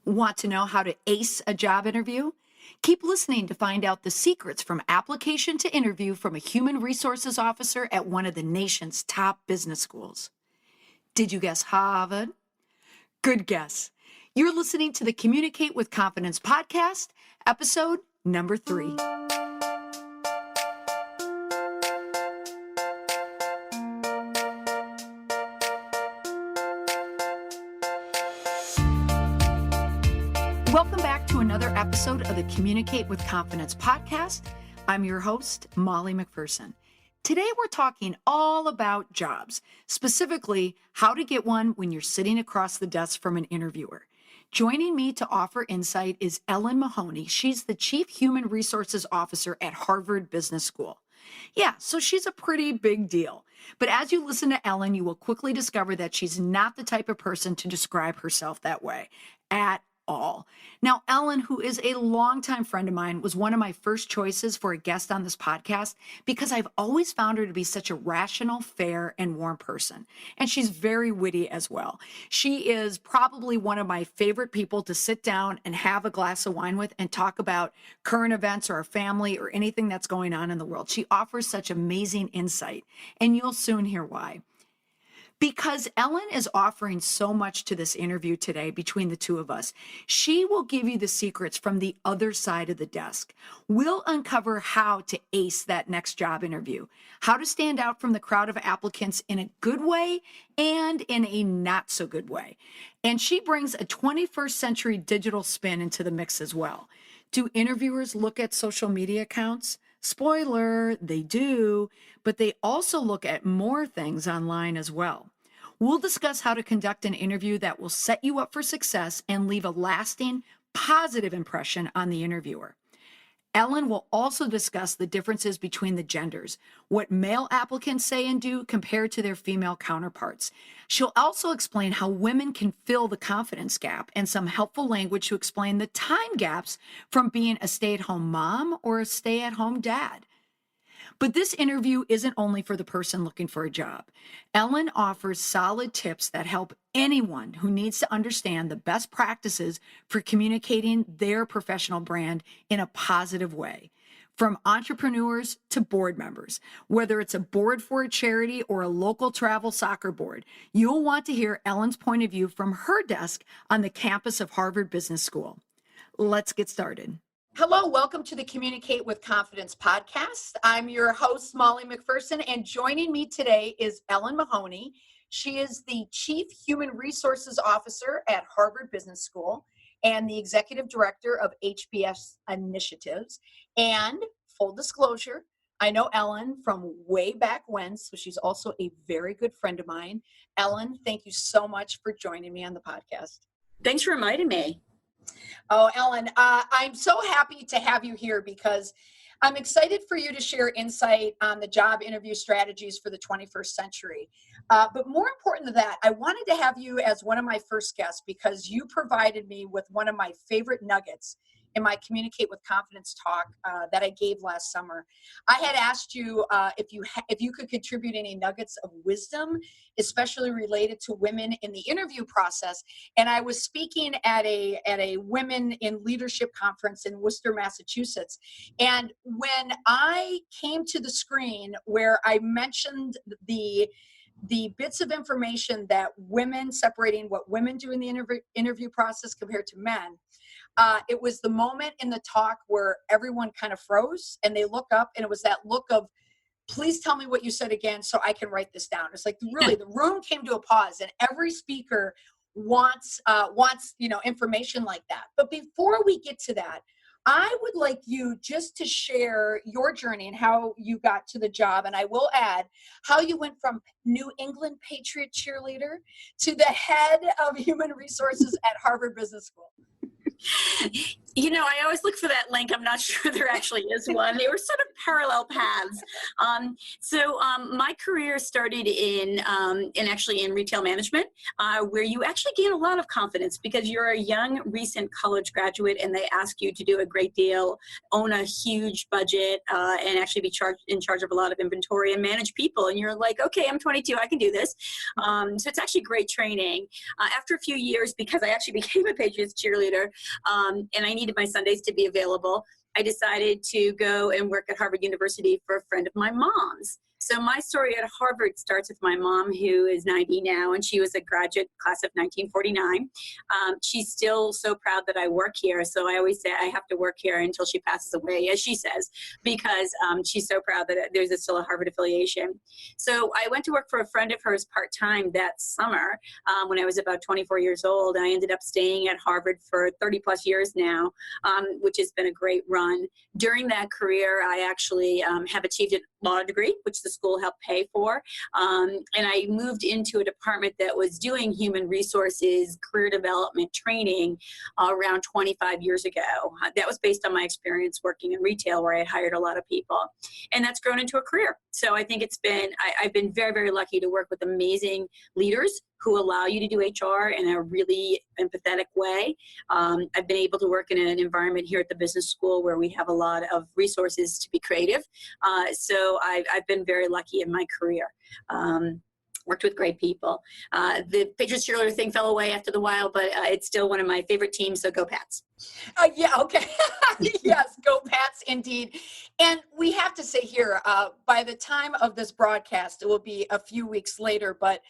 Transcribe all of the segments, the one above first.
Want to know how to ace a job interview? Keep listening to find out the secrets from application to interview from a human resources officer at one of the nation's top business schools. Did you guess Harvard? Good guess. You're listening to the Communicate with Confidence podcast, episode number 3. Welcome back to another episode of the Communicate with Confidence podcast. I'm your host, Molly McPherson. Today we're talking all about jobs, specifically how to get one when you're sitting across the desk from an interviewer. Joining me to offer insight is Ellen Mahoney. She's the Chief Human Resources Officer at Harvard Business School. Yeah, so she's a pretty big deal. But as you listen to Ellen, you will quickly discover that she's not the type of person to describe herself that way at all. Now, Ellen, who is a longtime friend of mine, was one of my first choices for a guest on this podcast because I've always found her to be such a rational, fair, and warm person. And she's very witty as well. She is probably one of my favorite people to sit down and have a glass of wine with and talk about current events or our family or anything that's going on in the world. She offers such amazing insight, and you'll soon hear why. Because Ellen is offering so much to this interview today between the two of us, she will give you the secrets from the other side of the desk. We'll uncover how to ace that next job interview, how to stand out from the crowd of applicants in a good way and in a not so good way. And she brings a 21st century digital spin into the mix as well. Do interviewers look at social media accounts? Spoiler, they do, but they also look at more things online as well. We'll discuss how to conduct an interview that will set you up for success and leave a lasting, positive impression on the interviewer. Ellen will also discuss the differences between the genders, what male applicants say and do compared to their female counterparts. She'll also explain how women can fill the confidence gap and some helpful language to explain the time gaps from being a stay-at-home mom or a stay-at-home dad. But this interview isn't only for the person looking for a job. Ellen offers solid tips that help anyone who needs to understand the best practices for communicating their professional brand in a positive way. From entrepreneurs to board members, whether it's a board for a charity or a local travel soccer board, you'll want to hear Ellen's point of view from her desk on the campus of Harvard Business School. Let's get started. Hello, welcome to the Communicate with Confidence podcast. I'm your host, Molly McPherson, and joining me today is Ellen Mahoney. She is the Chief Human Resources Officer at Harvard Business School and the Executive Director of HBS Initiatives. And full disclosure, I know Ellen from way back when, so she's also a very good friend of mine. Ellen, thank you so much for joining me on the podcast. Thanks for inviting me. Oh, Ellen, I'm so happy to have you here because I'm excited for you to share insight on the job interview strategies for the 21st century. But more important than that, I wanted to have you as one of my first guests because you provided me with one of my favorite nuggets in my Communicate with Confidence talk that I gave last summer. I had asked you if you could contribute any nuggets of wisdom, especially related to women in the interview process. And I was speaking at a Women in Leadership conference in Worcester, Massachusetts. And when I came to the screen where I mentioned the bits of information that women, separating what women do in the interview process compared to men, it was the moment in the talk where everyone kind of froze and they look up, and it was that look of, please tell me what you said again so I can write this down. It's like really the room came to a pause, and every speaker wants information like that. But before we get to that, I would like you just to share your journey and how you got to the job. And I will add how you went from New England Patriot cheerleader to the head of human resources at Harvard Business School. I always look for that link. I'm not sure there actually is one. They were sort of parallel paths. My career started in retail management, where you actually gain a lot of confidence because you're a young, recent college graduate, and they ask you to do a great deal, own a huge budget, and actually be in charge of a lot of inventory and manage people. And you're like, okay, I'm 22, I can do this. So it's actually great training. After a few years, because I actually became a Patriots cheerleader, and I needed my Sundays to be available, I decided to go and work at Harvard University for a friend of my mom's. So my story at Harvard starts with my mom, who is 90 now, and she was a graduate class of 1949. She's still so proud that I work here. So I always say I have to work here until she passes away, as she says, because she's so proud that there's still a Harvard affiliation. So I went to work for a friend of hers part-time that summer when I was about 24 years old. And I ended up staying at Harvard for 30 plus years now, which has been a great run. During that career, I actually have achieved a law degree, which the school helped pay for. And I moved into a department that was doing human resources, career development training around 25 years ago. That was based on my experience working in retail, where I had hired a lot of people. And that's grown into a career. So I think I've been very, very lucky to work with amazing leaders who allow you to do HR in a really empathetic way. I've been able to work in an environment here at the business school where we have a lot of resources to be creative. So I've been very lucky in my career. Worked with great people. The Patriots cheerleader thing fell away after the while, but it's still one of my favorite teams, so go Pats. Yeah, okay. Yes, go Pats indeed. And we have to say here, by the time of this broadcast, it will be a few weeks later, but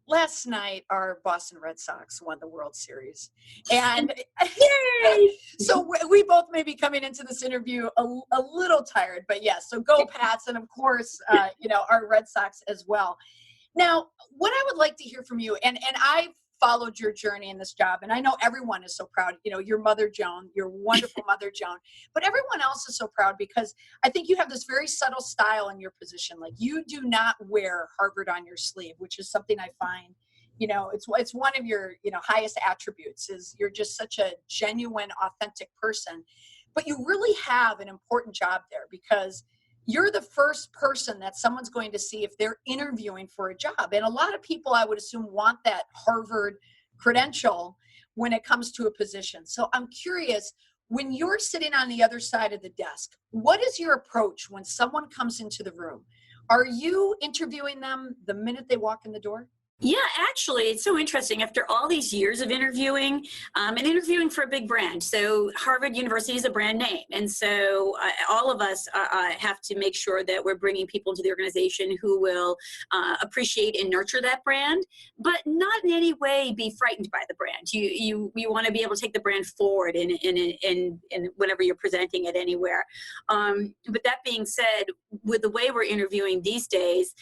last night, our Boston Red Sox won the World Series. And so we both may be coming into this interview a little tired, but yes, so go Pats. And of course, our Red Sox as well. Now, what I would like to hear from you, and I've followed your journey in this job, and I know everyone is so proud, your mother, Joan, your wonderful mother, Joan, but everyone else is so proud because I think you have this very subtle style in your position. Like, you do not wear Harvard on your sleeve, which is something I find, it's one of your, highest attributes is you're just such a genuine, authentic person, but you really have an important job there because you're the first person that someone's going to see if they're interviewing for a job. And a lot of people, I would assume, want that Harvard credential when it comes to a position. So I'm curious, when you're sitting on the other side of the desk, what is your approach when someone comes into the room? Are you interviewing them the minute they walk in the door? Yeah, actually, it's so interesting. After all these years of interviewing, and interviewing for a big brand, so Harvard University is a brand name. And so all of us have to make sure that we're bringing people into the organization who will appreciate and nurture that brand, but not in any way be frightened by the brand. You want to be able to take the brand forward in whenever you're presenting it anywhere. But that being said, with the way we're interviewing these days,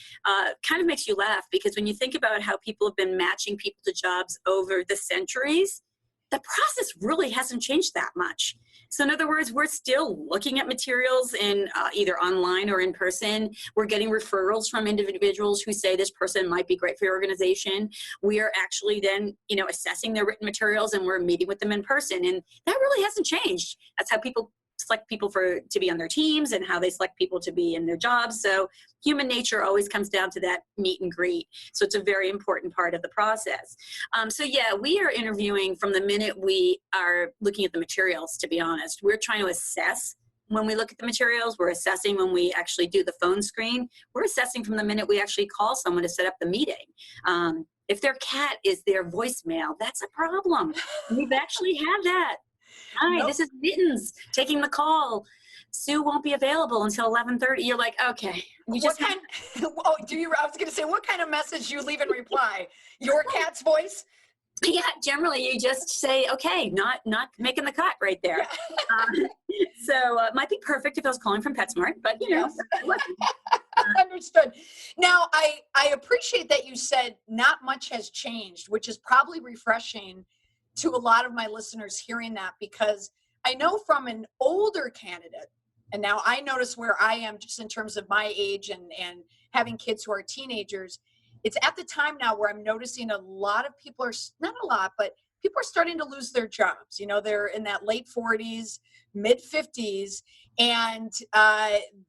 kind of makes you laugh because when you think about how people have been matching people to jobs over the centuries, the process really hasn't changed that much. So in other words, we're still looking at materials in either online or in person. We're getting referrals from individuals who say this person might be great for your organization. We are actually then, assessing their written materials and we're meeting with them in person. And that really hasn't changed. That's how people select people to be on their teams and how they select people to be in their jobs. So human nature always comes down to that meet and greet. So it's a very important part of the process. We are interviewing from the minute we are looking at the materials, to be honest. We're trying to assess when we look at the materials. We're assessing when we actually do the phone screen. We're assessing from the minute we actually call someone to set up the meeting. If their cat is their voicemail, that's a problem. We've actually had that. Hi, This is Mittens taking the call. Sue won't be available until 11:30. You're like, okay. I was going to say, what kind of message do you leave in reply? Your cat's voice? Yeah, generally you just say, okay, not making the cut right there. So it might be perfect if I was calling from PetSmart, but yes. Understood. Now, I appreciate that you said not much has changed, which is probably refreshing to a lot of my listeners hearing that, because I know from an older candidate, and now I notice where I am just in terms of my age and having kids who are teenagers, it's at the time now where I'm noticing a lot of people are, not a lot, but people are starting to lose their jobs. They're in that late 40s, mid 50s, and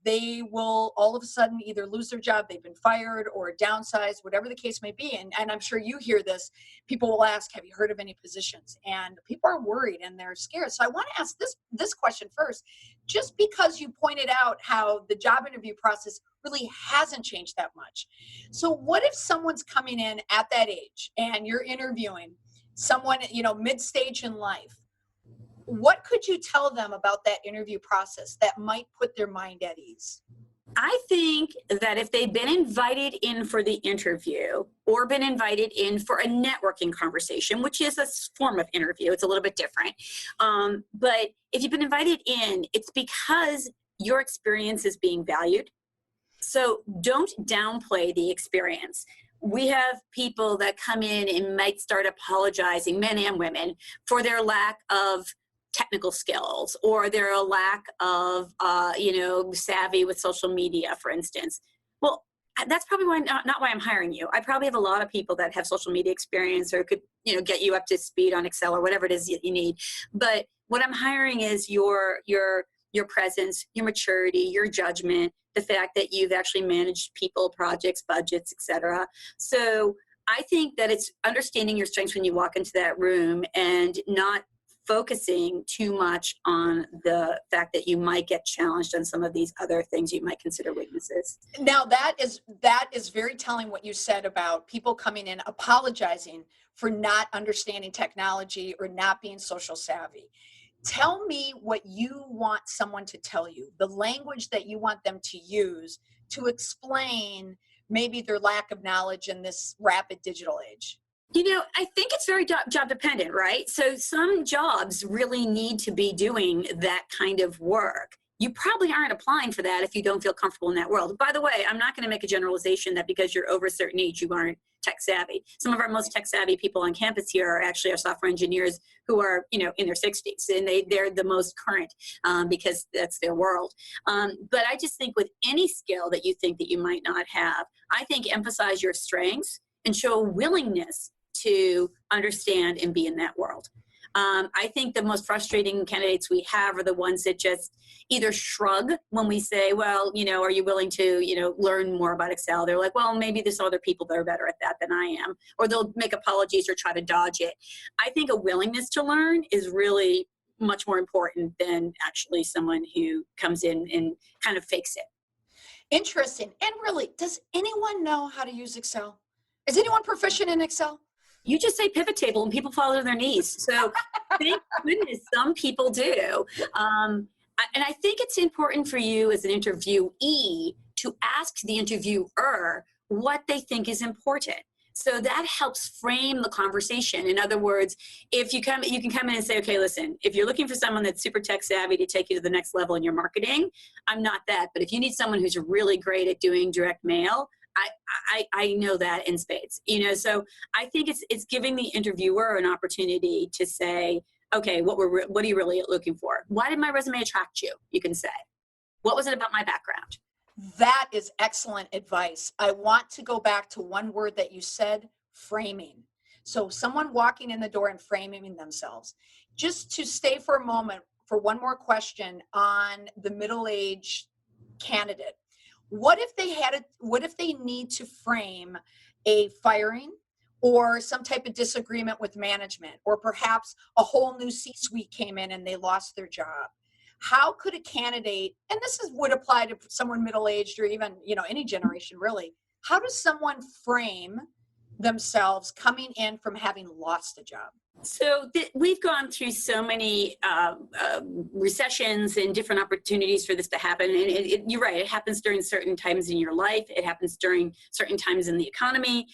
they will all of a sudden either lose their job, they've been fired or downsized, whatever the case may be. And I'm sure you hear this. People will ask, have you heard of any positions? And people are worried and they're scared. So I want to ask this question first, just because you pointed out how the job interview process really hasn't changed that much. So what if someone's coming in at that age and you're interviewing someone, mid-stage in life? What could you tell them about that interview process that might put their mind at ease? I think that if they've been invited in for the interview or been invited in for a networking conversation, which is a form of interview, it's a little bit different. But if you've been invited in, it's because your experience is being valued. So don't downplay the experience. We have people that come in and might start apologizing, men and women, for their lack of technical skills or their lack of, savvy with social media, for instance. Well, that's probably not why I'm hiring you. I probably have a lot of people that have social media experience or could, get you up to speed on Excel or whatever it is that you need. But what I'm hiring is your presence, your maturity, your judgment, the fact that you've actually managed people, projects, budgets, etc. So I think that it's understanding your strengths when you walk into that room and not focusing too much on the fact that you might get challenged on some of these other things you might consider weaknesses. Now that is very telling what you said about people coming in apologizing for not understanding technology or not being social savvy. Tell me what you want someone to tell you, the language that you want them to use to explain maybe their lack of knowledge in this rapid digital age. I think it's very job dependent, right? So some jobs really need to be doing that kind of work. You probably aren't applying for that if you don't feel comfortable in that world. By the way, I'm not going to make a generalization that because you're over a certain age, you aren't tech savvy. Some of our most tech savvy people on campus here are actually our software engineers who are, in their 60s, and they're the most current because that's their world. But I just think with any skill that you think that you might not have, I think emphasize your strengths and show a willingness to understand and be in that world. I think the most frustrating candidates we have are the ones that just either shrug when we say, well, are you willing to, learn more about Excel? They're like, well, maybe there's other people that are better at that than I am. Or they'll make apologies or try to dodge it. I think a willingness to learn is really much more important than actually someone who comes in and kind of fakes it. Interesting. And really, does anyone know how to use Excel? Is anyone proficient in Excel? You just say pivot table and people fall to their knees. So thank goodness some people do. And I think it's important for you as an interviewee to ask the interviewer what they think is important. So that helps frame the conversation. In other words, if you can come in and say, okay, listen, if you're looking for someone that's super tech savvy to take you to the next level in your marketing, I'm not that. But if you need someone who's really great at doing direct mail, I know that in spades, so I think it's giving the interviewer an opportunity to say, okay, what are you really looking for? Why did my resume attract you? You can say, what was it about my background? That is excellent advice. I want to go back to one word that you said, framing. So someone walking in the door and framing themselves. Just to stay for a moment for one more question on the middle-aged candidate. What if they need to frame a firing or some type of disagreement with management, or perhaps a whole new C-suite came in and they lost their job? How could a candidate, and would apply to someone middle-aged or even, any generation really, how does someone frame themselves coming in from having lost a job? So we've gone through so many recessions and different opportunities for this to happen. And you're right, it happens during certain times in your life. It happens during certain times in the economy.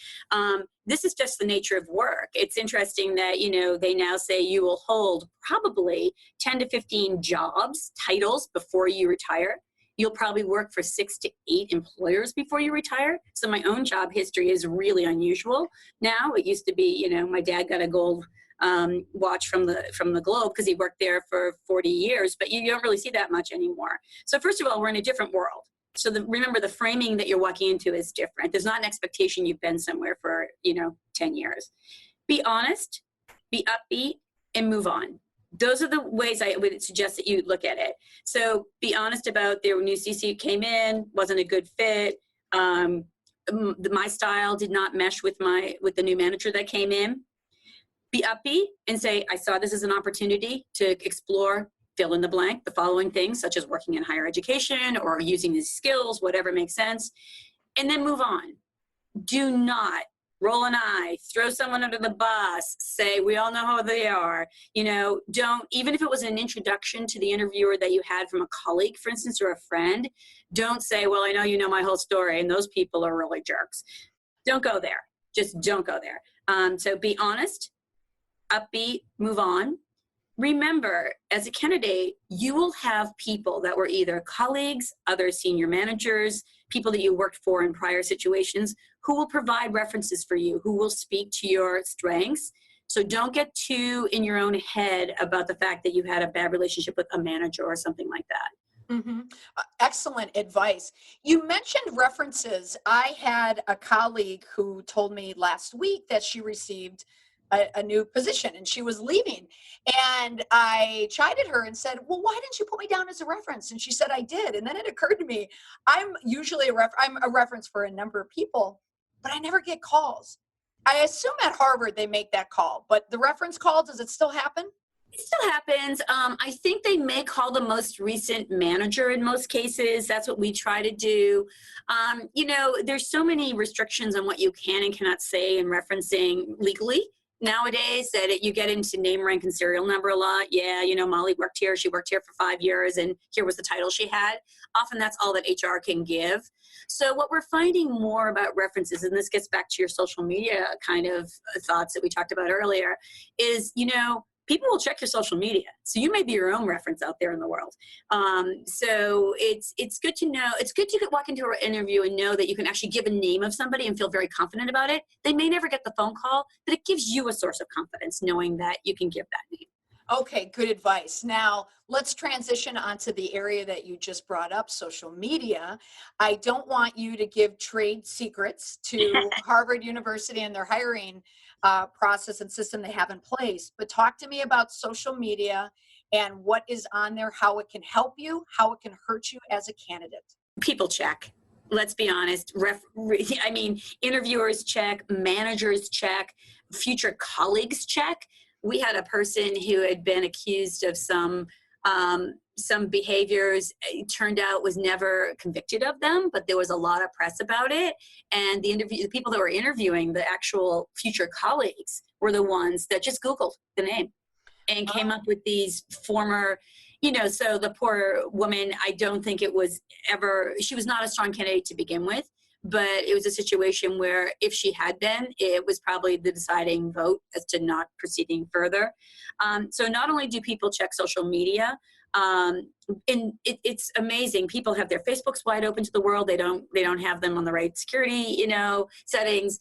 This is just the nature of work. It's interesting that, they now say you will hold probably 10 to 15 jobs, titles before you retire. You'll probably work for 6 to 8 employers before you retire. So my own job history is really unusual. Now it used to be, my dad got a gold watch from the Globe because he worked there for 40 years, but you don't really see that much anymore. So first of all, we're in a different world. So remember, the framing that you're walking into is different. There's not an expectation you've been somewhere for, 10 years. Be honest. be upbeat, and move on. Those are the ways I would suggest that you look at it. So be honest about their new CC came in, wasn't a good fit. My style did not mesh with the new manager that came in. Be upbeat and say, I saw this as an opportunity to explore, fill in the blank, the following things, such as working in higher education or using these skills, whatever makes sense, and then move on. Do not roll an eye, throw someone under the bus, say, we all know how they are. Don't, even if it was an introduction to the interviewer that you had from a colleague, for instance, or a friend, don't say, well, I know you know my whole story and those people are really jerks. Don't go there. Just don't go there. So be honest, upbeat, move on. Remember, as a candidate, you will have people that were either colleagues, other senior managers, people that you worked for in prior situations who will provide references for you, who will speak to your strengths. So don't get too in your own head about the fact that you had a bad relationship with a manager or something like that. Mm-hmm. Excellent advice. You mentioned references. I had a colleague who told me last week that she received a new position and she was leaving. And I chided her and said, well, why didn't you put me down as a reference? And she said, I did. And then it occurred to me, I'm usually I'm a reference for a number of people, but I never get calls. I assume at Harvard they make that call, but the reference call, does it still happen? It still happens. I think they may call the most recent manager in most cases. That's what we try to do. There's so many restrictions on what you can and cannot say in referencing legally nowadays that you get into name, rank, and serial number a lot. Yeah, Molly worked here. She worked here for 5 years, and here was the title she had. Often that's all that HR can give. So what we're finding more about references, and this gets back to your social media kind of thoughts that we talked about earlier, is, people will check your social media. So you may be your own reference out there in the world. So it's good to know. It's good to walk into an interview and know that you can actually give a name of somebody and feel very confident about it. They may never get the phone call, but it gives you a source of confidence knowing that you can give that name. Okay, good advice. Now, let's transition onto the area that you just brought up, social media. I don't want you to give trade secrets to Harvard University and their hiring process and system they have in place, but talk to me about social media and what is on there, how it can help you, how it can hurt you as a candidate. People check. Let's be honest. Interviewers check, managers check, future colleagues check. We had a person who had been accused of some behaviors. It turned out was never convicted of them, but there was a lot of press about it. And the people that were interviewing, the actual future colleagues, were the ones that just Googled the name and came up with these former, so the poor woman, I don't think it was ever, she was not a strong candidate to begin with. But it was a situation where if she had been, it was probably the deciding vote as to not proceeding further. So not only do people check social media, and it's amazing. People have their Facebooks wide open to the world. They don't have them on the right security, settings.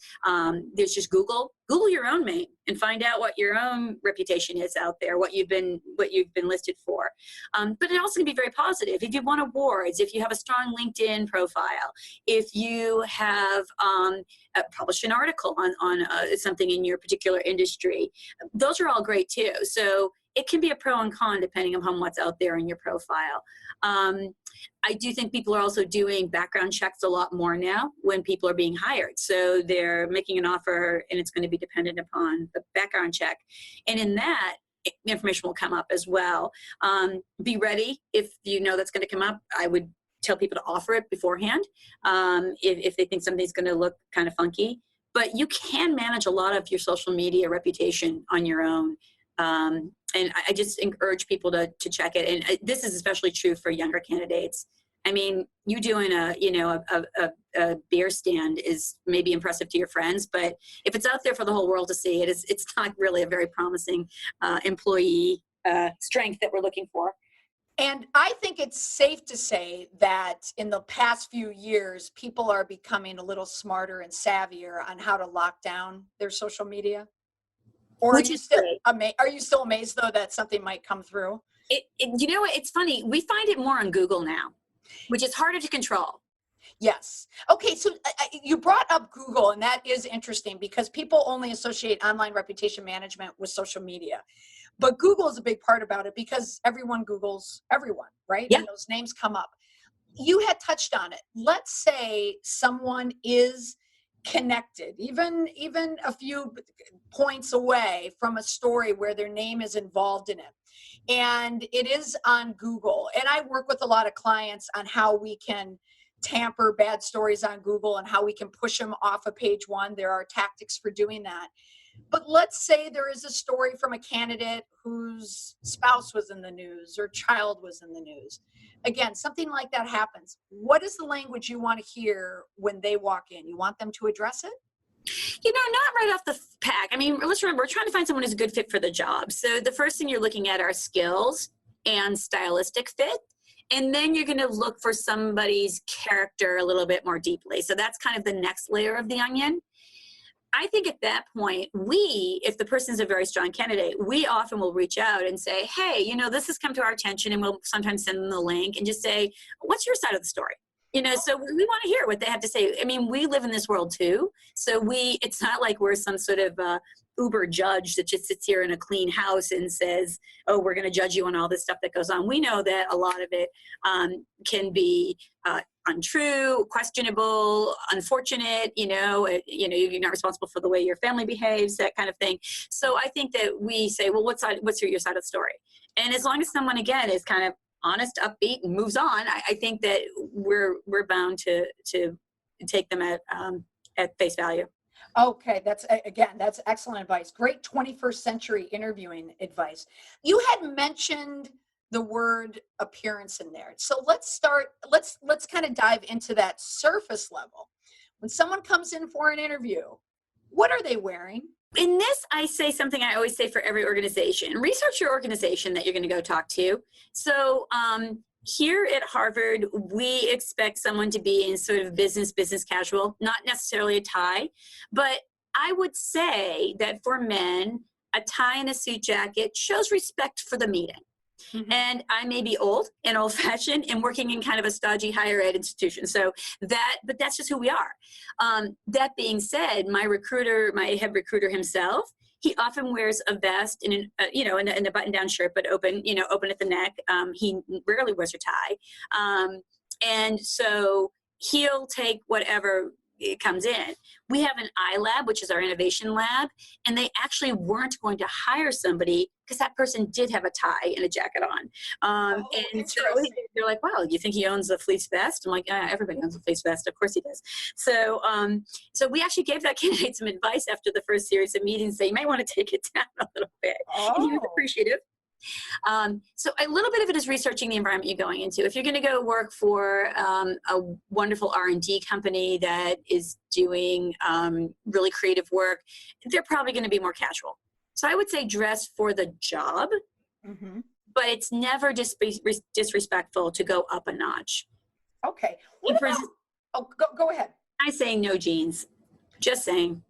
There's just Google your own name and find out what your own reputation is out there, what you've been listed for. But it also can be very positive. If you won awards, if you have a strong LinkedIn profile, if you have published an article on something in your particular industry, those are all great too. So it can be a pro and con depending upon what's out there in your profile. I do think people are also doing background checks a lot more now when people are being hired. So they're making an offer and it's going to be dependent upon the background check. And in that, information will come up as well. Be ready if you know that's going to come up. I would tell people to offer it beforehand if they think something's going to look kind of funky. But you can manage a lot of your social media reputation on your own. And I just encourage people to check it. And this is especially true for younger candidates. I mean, you doing a beer stand is maybe impressive to your friends, but if it's out there for the whole world to see, it's not really a very promising employee strength that we're looking for. And I think it's safe to say that in the past few years, people are becoming a little smarter and savvier on how to lock down their social media. Or are you still amazed, though, that something might come through? You know what? It's funny. We find it more on Google now, which is harder to control. Yes. Okay. So you brought up Google, and that is interesting because people only associate online reputation management with social media. But Google is a big part about it because everyone Googles everyone, right? Yeah. And those names come up. You had touched on it. Let's say someone is connected, even a few points away from a story where their name is involved in it. And it is on Google. And I work with a lot of clients on how we can tamper bad stories on Google and how we can push them off of page one. There are tactics for doing that. But let's say there is a story from a candidate whose spouse was in the news or child was in the news. Again, something like that happens. What is the language you want to hear when they walk in? You want them to address it? Not right off the pack. I mean, let's remember, we're trying to find someone who's a good fit for the job. So the first thing you're looking at are skills and stylistic fit. And then you're going to look for somebody's character a little bit more deeply. So that's kind of the next layer of the onion. I think at that point, if the person's a very strong candidate, we often will reach out and say, hey, this has come to our attention, and we'll sometimes send them the link and just say, what's your side of the story? So we want to hear what they have to say. I mean, we live in this world too. So it's not like we're some sort of uber judge that just sits here in a clean house and says, oh, we're going to judge you on all this stuff that goes on. We know that a lot of it can be untrue, questionable, unfortunate, you're not responsible for the way your family behaves, that kind of thing. So I think that we say, well, what's your side of the story? And as long as someone, again, is kind of honest, upbeat, and moves on, I think that we're bound to take them at face value. Okay, that's excellent advice. Great 21st century interviewing advice. You had mentioned the word appearance in there. So let's kind of dive into that surface level. When someone comes in for an interview, what are they wearing? In this, I say something I always say for every organization. Research your organization that you're going to go talk to. So here at Harvard, we expect someone to be in sort of business casual, not necessarily a tie. But I would say that for men, a tie and a suit jacket shows respect for the meeting. Mm-hmm. And I may be old and old-fashioned and working in kind of a stodgy higher ed institution. But that's just who we are. That being said, my head recruiter himself, he often wears a vest and a button-down shirt, but open at the neck. He rarely wears a tie, and so he'll take whatever it comes in. We have an iLab, which is our innovation lab, and they actually weren't going to hire somebody because that person did have a tie and a jacket on. And so they're like, wow, you think he owns a fleece vest? I'm like, everybody owns a fleece vest. Of course he does. So we actually gave that candidate some advice after the first series of meetings. Say, you might want to take it down a little bit. And he was appreciative. So a little bit of it is researching the environment you're going into. If you're going to go work for a wonderful R&D company that is doing really creative work, they're probably going to be more casual. So I would say dress for the job, mm-hmm. but it's never disrespectful to go up a notch. Okay. Go ahead. I say no jeans. Just saying.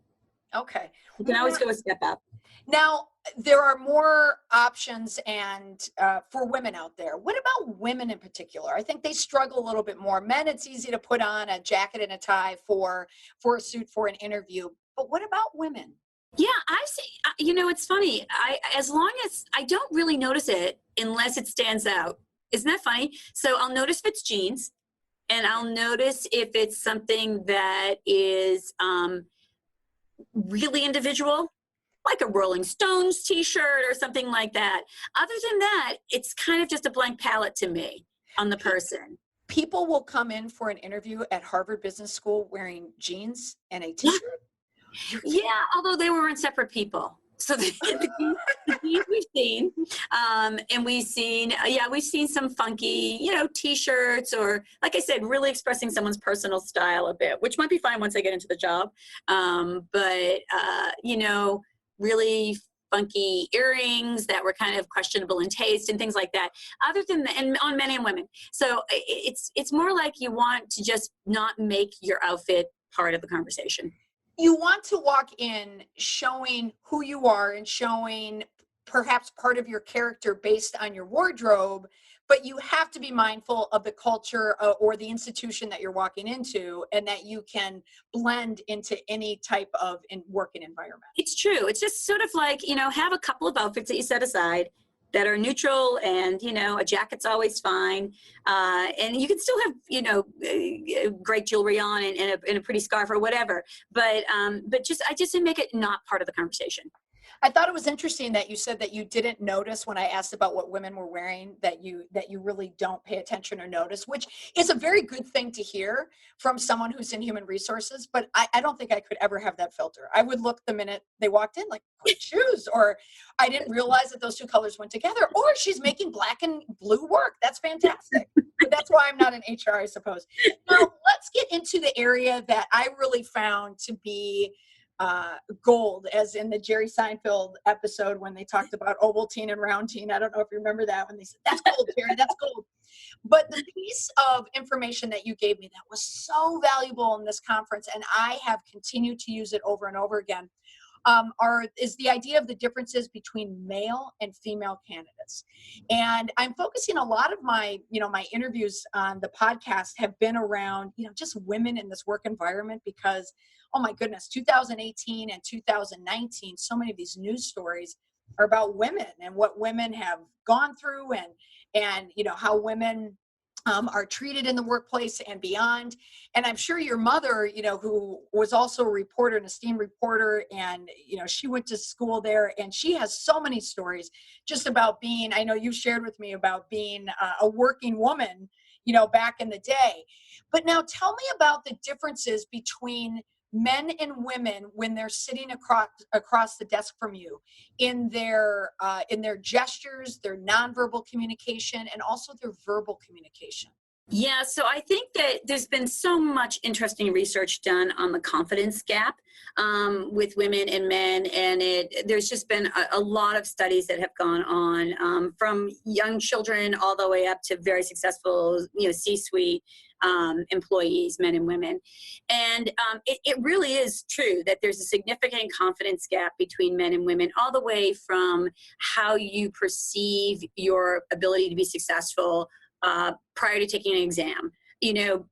Okay. You can always go a step up. Now, there are more options and for women out there. What about women in particular? I think they struggle a little bit more. Men, it's easy to put on a jacket and a tie for a suit for an interview. But what about women? Yeah, I see. It's funny. As long as I don't really notice it unless it stands out. Isn't that funny? So I'll notice if it's jeans, and I'll notice if it's something that is really individual, like a Rolling Stones t-shirt or something like that. Other than that, it's kind of just a blank palette to me on the person. People will come in for an interview at Harvard Business School wearing jeans and a t-shirt. Yeah, although they weren't separate people. So the jeans we've seen, and we've seen some funky, t-shirts, or like I said, really expressing someone's personal style a bit, which might be fine once they get into the job. But really funky earrings that were kind of questionable in taste and things like that. Other than that, and on men and women. So it's more like you want to just not make your outfit part of the conversation. You want to walk in showing who you are and showing perhaps part of your character based on your wardrobe, but you have to be mindful of the culture or the institution that you're walking into, and that you can blend into any type of working environment. It's true. It's just sort of like, have a couple of outfits that you set aside that are neutral, and, a jacket's always fine. And you can still have, great jewelry on and a pretty scarf or whatever. But I just make it not part of the conversation. I thought it was interesting that you said that you didn't notice when I asked about what women were wearing, that you really don't pay attention or notice, which is a very good thing to hear from someone who's in human resources. But I don't think I could ever have that filter. I would look the minute they walked in, like, great shoes, or I didn't realize that those two colors went together, or she's making black and blue work. That's fantastic. But that's why I'm not in HR, I suppose. Now, let's get into the area that I really found to be gold, as in the Jerry Seinfeld episode when they talked about Ovaltine and Roundtine. I don't know if you remember that, when they said, that's gold, Jerry, that's gold. But the piece of information that you gave me that was so valuable in this conference, and I have continued to use it over and over again, is the idea of the differences between male and female candidates. And I'm focusing a lot of my interviews on the podcast have been around, just women in this work environment, because, oh my goodness, 2018 and 2019, so many of these news stories are about women and what women have gone through, and how women are treated in the workplace and beyond. And I'm sure your mother, who was also a reporter, an esteemed reporter, and, she went to school there, and she has so many stories just about being, I know you shared with me about being a working woman, back in the day. But now tell me about the differences between men and women when they're sitting across the desk from you, in their gestures, their nonverbal communication, and also their verbal communication. Yeah, so I think that there's been so much interesting research done on the confidence gap with women and men, and there's just been a lot of studies that have gone on, from young children all the way up to very successful, C-suite employees, men and women. And it really is true that there's a significant confidence gap between men and women, all the way from how you perceive your ability to be successful prior to taking an exam.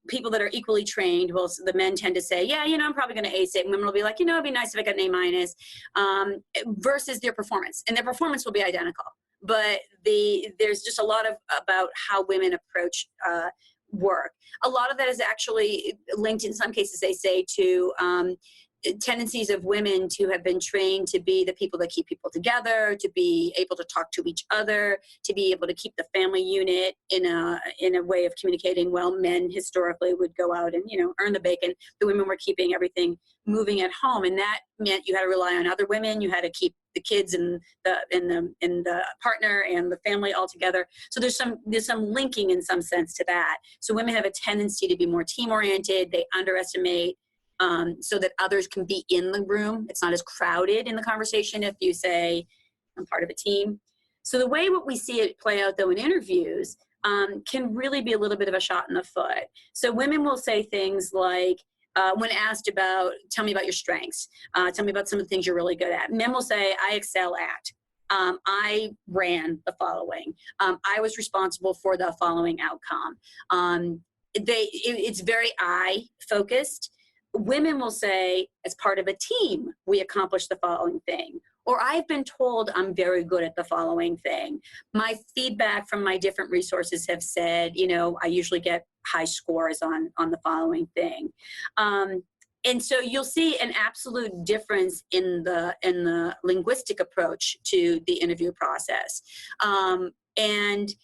People that are equally trained, well, the men tend to say, yeah, I'm probably going to ace it. And women will be like, it'd be nice if I got an A-, versus their performance. And their performance will be identical. But there's just a lot about how women approach work. A lot of that is actually linked, in some cases, they say, to tendencies of women to have been trained to be the people that keep people together, to be able to talk to each other, to be able to keep the family unit in a way of communicating. Well, men historically would go out and earn the bacon. The women were keeping everything moving at home, and that meant you had to rely on other women. You had to keep the kids and the partner and the family all together. So there's some linking in some sense to that. So women have a tendency to be more team oriented. They underestimate. So that others can be in the room. It's not as crowded in the conversation if you say, I'm part of a team. So the way what we see it play out, though, in interviews can really be a little bit of a shot in the foot. So women will say things like, when asked about, tell me about your strengths, tell me about some of the things you're really good at. Men will say, I excel at. I ran the following. I was responsible for the following outcome. It's very I focused. Women will say, as part of a team, we accomplished the following thing. Or I've been told I'm very good at the following thing. My feedback from my different resources have said, I usually get high scores on the following thing. And so you'll see an absolute difference in the linguistic approach to the interview process. And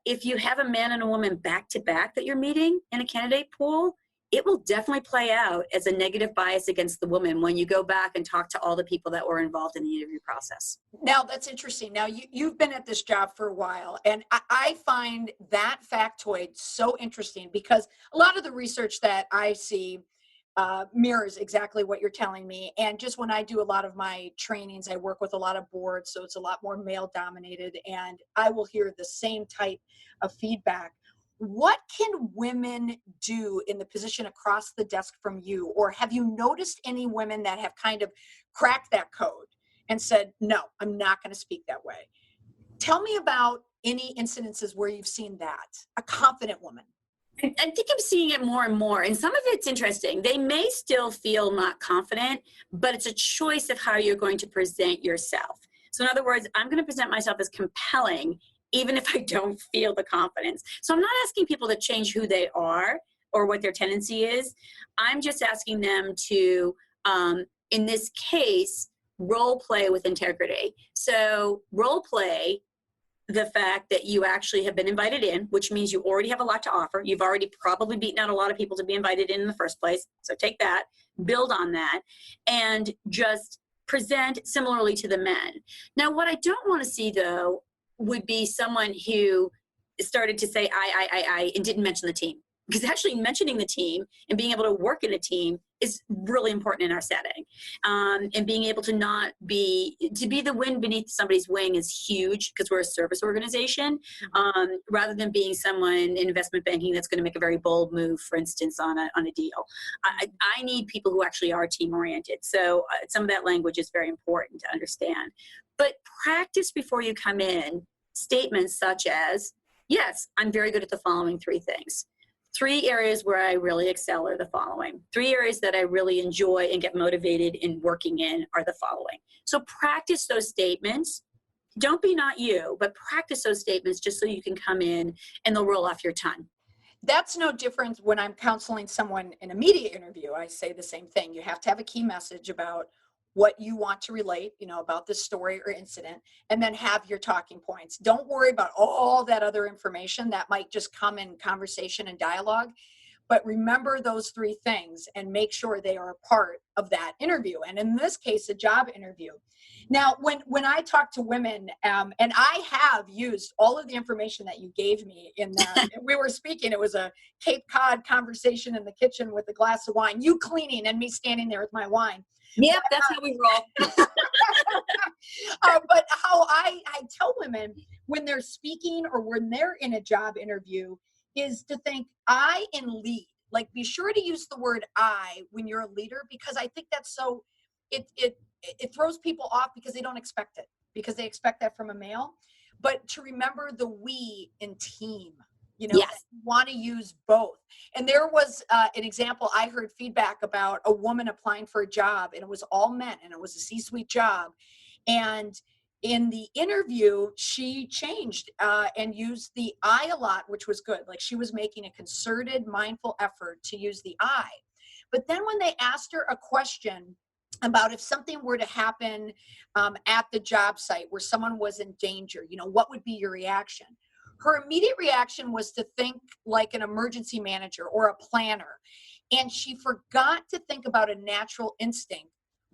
if you have a man and a woman back to back that you're meeting in a candidate pool, it will definitely play out as a negative bias against the woman when you go back and talk to all the people that were involved in the interview process. Now, that's interesting. Now, you've been at this job for a while, and I find that factoid so interesting, because a lot of the research that I see mirrors exactly what you're telling me. And just when I do a lot of my trainings, I work with a lot of boards, so it's a lot more male dominated, and I will hear the same type of feedback. What can women do in the position across the desk from you? Or have you noticed any women that have kind of cracked that code and said, no, I'm not going to speak that way. Tell me about any incidences where you've seen that, a confident woman. I think I'm seeing it more and more. And some of it's interesting. They may still feel not confident, but it's a choice of how you're going to present yourself. So in other words, I'm going to present myself as compelling, even if I don't feel the confidence. So I'm not asking people to change who they are or what their tendency is. I'm just asking them to, in this case, role play with integrity. So role play the fact that you actually have been invited in, which means you already have a lot to offer. You've already probably beaten out a lot of people to be invited in the first place. So take that, build on that, and just present similarly to the men. Now, what I don't want to see, though, would be someone who started to say, I, and didn't mention the team. Because actually mentioning the team and being able to work in a team is really important in our setting. And being able to be the wind beneath somebody's wing is huge because we're a service organization, rather than being someone in investment banking that's going to make a very bold move, for instance, on a deal. I need people who actually are team oriented. So some of that language is very important to understand. But practice before you come in statements such as, yes, I'm very good at the following 3 things. 3 areas where I really excel are the following. 3 areas that I really enjoy and get motivated in working in are the following. So practice those statements. Don't be not you, but practice those statements just so you can come in and they'll roll off your tongue. That's no different when I'm counseling someone in a media interview. I say the same thing. You have to have a key message about what you want to relate, about this story or incident, and then have your talking points. Don't worry about all that other information that might just come in conversation and dialogue, but remember those 3 things and make sure they are a part of that interview. And in this case, a job interview. Now, when I talk to women, and I have used all of the information that you gave me in that, we were speaking, it was a Cape Cod conversation in the kitchen with a glass of wine, you cleaning and me standing there with my wine. Yep, that's how we roll. But how I tell women when they're speaking or when they're in a job interview is to think I in lead. Like, be sure to use the word I when you're a leader, because I think that's so, it throws people off because they don't expect it, because they expect that from a male. But to remember the we in team. Yes. You want to use both. And there was an example, I heard feedback about a woman applying for a job, and it was all men, and it was a C-suite job. And in the interview, she changed and used the I a lot, which was good. Like, she was making a concerted, mindful effort to use the I. But then when they asked her a question about if something were to happen at the job site where someone was in danger, what would be your reaction? Her immediate reaction was to think like an emergency manager or a planner. And she forgot to think about a natural instinct,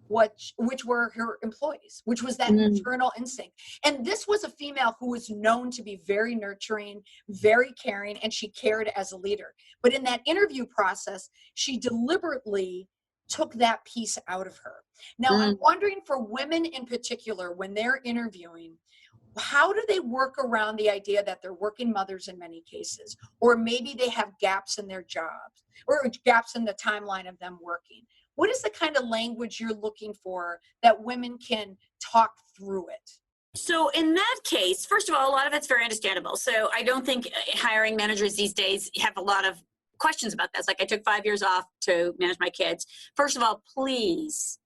which were her employees, which was that maternal instinct. And this was a female who was known to be very nurturing, very caring, and she cared as a leader. But in that interview process, she deliberately took that piece out of her. Now, I'm wondering for women in particular, when they're interviewing, how do they work around the idea that they're working mothers in many cases, or maybe they have gaps in their jobs or gaps in the timeline of them working? What is the kind of language you're looking for that women can talk through it? So in that case, first of all, a lot of it's very understandable. So I don't think hiring managers these days have a lot of questions about this. Like, I took 5 years off to manage my kids. First of all, please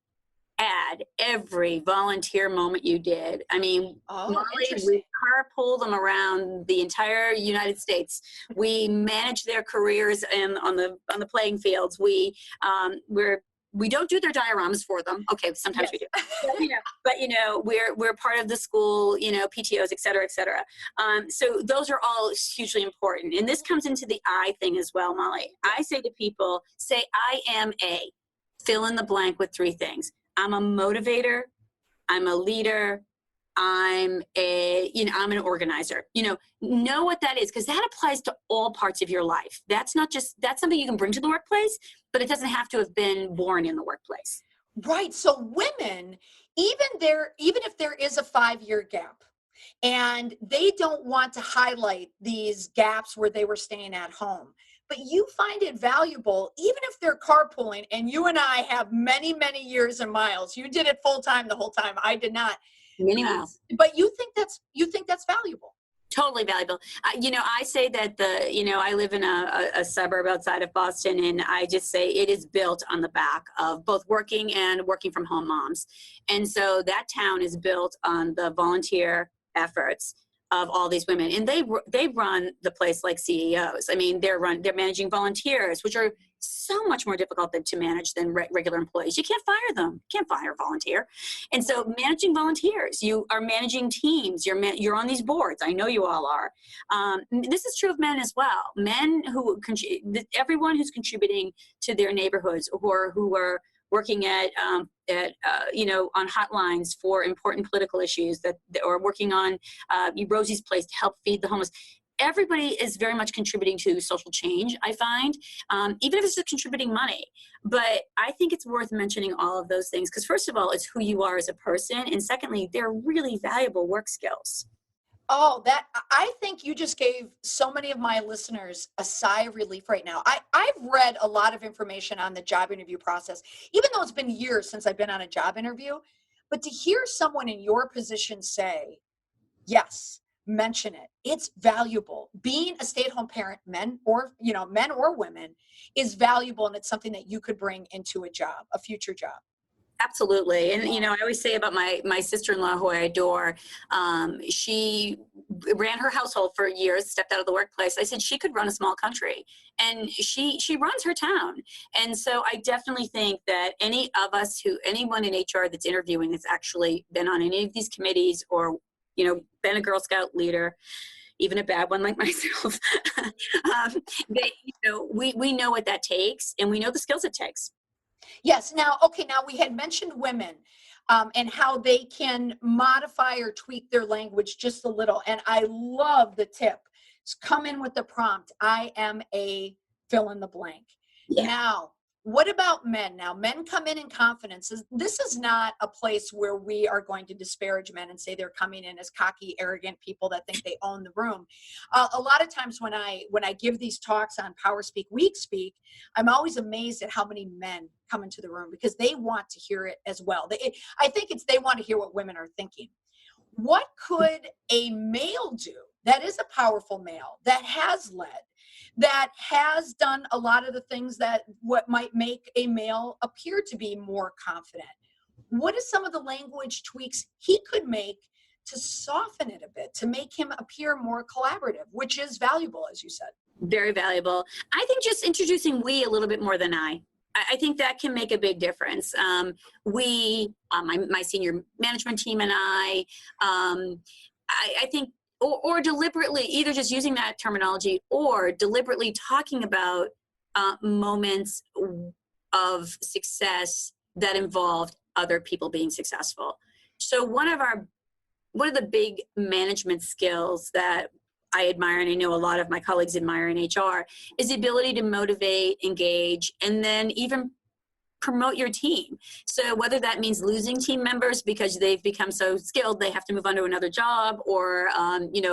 add every volunteer moment you did. I mean, we carpool them around the entire United States. We manage their careers on the playing fields. We don't do their dioramas for them. Okay, sometimes we do. But we're part of the school, PTOs, et cetera, et cetera. So those are all hugely important. And this comes into the I thing as well, Molly. I say to people, say, I am a, fill in the blank with 3 things. I'm a motivator, I'm a leader, I'm an organizer. Know what that is, because that applies to all parts of your life. That's something you can bring to the workplace, but it doesn't have to have been born in the workplace. Right. So women, even if there is a 5-year gap and they don't want to highlight these gaps where they were staying at home, but you find it valuable, even if they're carpooling and you and I have many, many years and miles. You did it full time the whole time. I did not. Many miles. But you think that's valuable. Totally valuable. I say that I live in a suburb outside of Boston, and I just say it is built on the back of both working and working from home moms. And so that town is built on the volunteer efforts of all these women, and they run the place like CEOs. I mean, they're managing volunteers, which are so much more difficult to manage than regular employees. You can't fire them. You can't fire a volunteer. And so managing volunteers, you are managing teams. You're on these boards. I know you all are. This is true of men as well. Men everyone who's contributing to their neighborhoods, who are working on hotlines for important political issues or working on Rosie's Place to help feed the homeless. Everybody is very much contributing to social change, I find, even if it's just contributing money. But I think it's worth mentioning all of those things because, first of all, it's who you are as a person. And secondly, they're really valuable work skills. Oh, I think you just gave so many of my listeners a sigh of relief right now. I've read a lot of information on the job interview process, even though it's been years since I've been on a job interview. But to hear someone in your position say, yes, mention it. It's valuable. Being a stay-at-home parent, men or women, is valuable, and it's something that you could bring into a future job. Absolutely. And, I always say about my sister-in-law, who I adore, she ran her household for years, stepped out of the workplace. I said she could run a small country, and she runs her town. And so I definitely think that anyone in HR that's interviewing that's actually been on any of these committees or, been a Girl Scout leader, even a bad one like myself, we know what that takes, and we know the skills it takes. Yes. Now we had mentioned women and how they can modify or tweak their language just a little. And I love the tip. Come in with the prompt. I am a fill in the blank. Yeah. Now, what about men? Now, men come in confidence. This is not a place where we are going to disparage men and say they're coming in as cocky, arrogant people that think they own the room. A lot of times when I give these talks on Power Speak, Weak Speak, I'm always amazed at how many men come into the room because they want to hear it as well. I think they want to hear what women are thinking. What could a male do that is a powerful male, that has led, that has done a lot of the things that what might make a male appear to be more confident? What is some of the language tweaks he could make to soften it a bit, to make him appear more collaborative, which is valuable, as you said? Very valuable. I think just introducing we a little bit more than I think that can make a big difference. My senior management team and I think, or deliberately, either just using that terminology or deliberately talking about moments of success that involved other people being successful. So one of the big management skills that I admire, and I know a lot of my colleagues admire in HR, is the ability to motivate, engage, and then even promote your team. So whether that means losing team members because they've become so skilled they have to move on to another job, or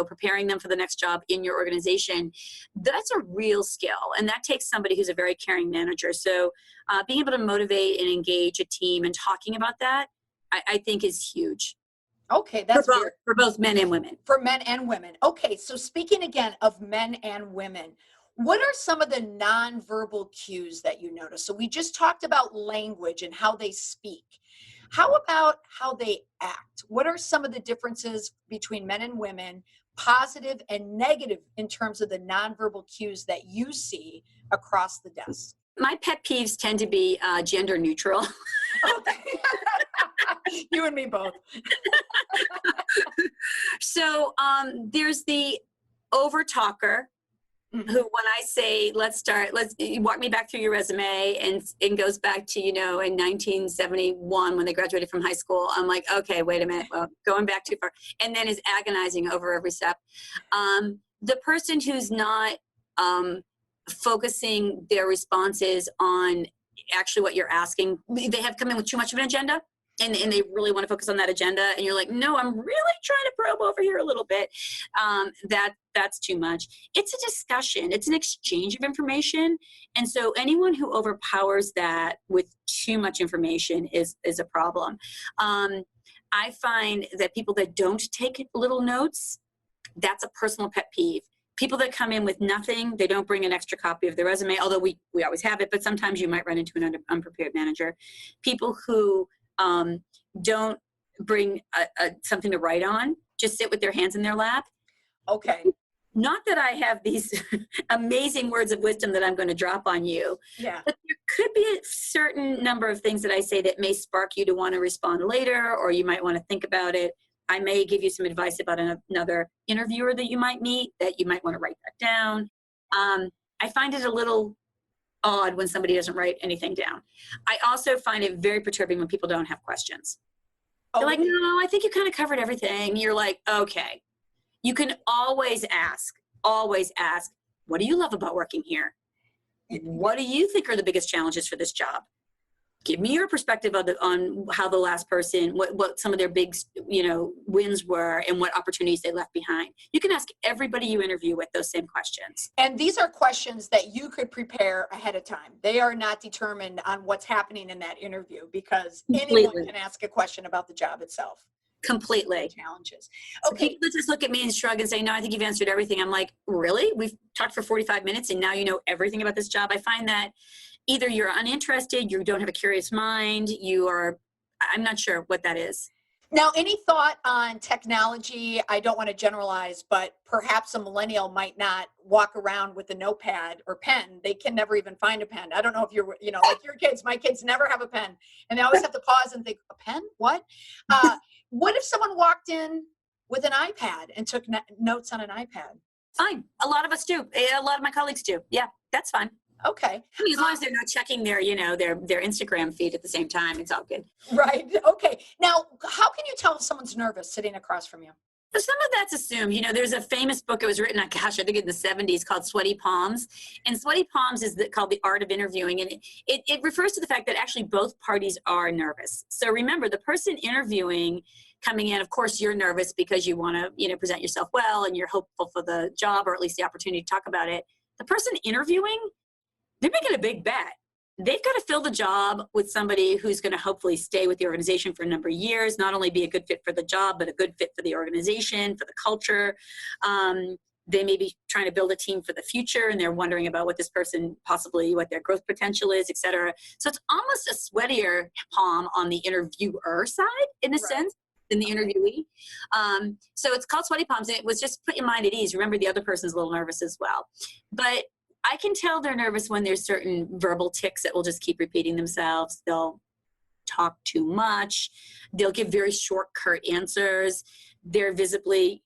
preparing them for the next job in your organization, that's a real skill, and that takes somebody who's a very caring manager. So being able to motivate and engage a team and talking about that, I think is huge. Okay, that's for both men and women. For men and women. Okay, so speaking again of men and women, what are some of the nonverbal cues that you notice? So we just talked about language and how they speak. How about how they act? What are some of the differences between men and women, positive and negative, in terms of the nonverbal cues that you see across the desk? My pet peeves tend to be gender neutral. You and me both. So there's the over talker, who, when I say, let's walk me back through your resume, and goes back to, in 1971 when they graduated from high school. I'm like, okay, wait a minute, well, going back too far. And then is agonizing over every step. The person who's not focusing their responses on actually what you're asking, they have come in with too much of an agenda. and they really want to focus on that agenda, and you're like, no, I'm really trying to probe over here a little bit, that's too much. It's a discussion, it's an exchange of information, and so anyone who overpowers that with too much information is a problem. I find that people that don't take little notes, that's a personal pet peeve. People that come in with nothing, they don't bring an extra copy of their resume, although we always have it, but sometimes you might run into an unprepared manager. People who don't bring something to write on, just sit with their hands in their lap. Okay. Not that I have these amazing words of wisdom that I'm going to drop on you, Yeah. but there could be a certain number of things that I say that may spark you to want to respond later, or you might want to think about it. I may give you some advice about another interviewer that you might meet that you might want to write that down. I find it a little odd when somebody doesn't write anything down. I also find it very perturbing when people don't have questions. They're like, no, I think you kind of covered everything. You're like, okay. You can always ask, what do you love about working here? What do you think are the biggest challenges for this job? Give me your perspective on how the last person, what some of their big, wins were and what opportunities they left behind. You can ask everybody you interview with those same questions. And these are questions that you could prepare ahead of time. They are not determined on what's happening in that interview, because anyone can ask a question about the job itself. Completely. Challenges. Okay. So people just look at me and shrug and say, no, I think you've answered everything. I'm like, really? We've talked for 45 minutes and now you know everything about this job. I find that either you're uninterested, you don't have a curious mind, I'm not sure what that is. Now, any thought on technology? I don't want to generalize, but perhaps a millennial might not walk around with a notepad or pen. They can never even find a pen. I don't know if you're, like your kids, my kids never have a pen. And they always have to pause and think, a pen? What? What if someone walked in with an iPad and took notes on an iPad? Fine. A lot of us do. A lot of my colleagues do. Yeah, that's fine. Okay. I mean, as long as they're not checking their Instagram feed at the same time, it's all good. Right. Okay. Now, how can you tell if someone's nervous sitting across from you? So some of that's assumed. There's a famous book. It was written, I think in the 70s, called Sweaty Palms. And Sweaty Palms is called The Art of Interviewing. And it refers to the fact that actually both parties are nervous. So remember, the person interviewing coming in, of course, you're nervous because you want to, present yourself well and you're hopeful for the job or at least the opportunity to talk about it. The person interviewing, they're making a big bet. They've got to fill the job with somebody who's going to hopefully stay with the organization for a number of years, not only be a good fit for the job, but a good fit for the organization, for the culture. They may be trying to build a team for the future, and they're wondering about what this person possibly, what their growth potential is, et cetera. So it's almost a sweatier palm on the interviewer side, in a sense, than the interviewee. So it's called Sweaty Palms. And it was just put your mind at ease. Remember, the other person's a little nervous as well. But I can tell they're nervous when there's certain verbal tics that will just keep repeating themselves. They'll talk too much. They'll give very short, curt answers. They're visibly,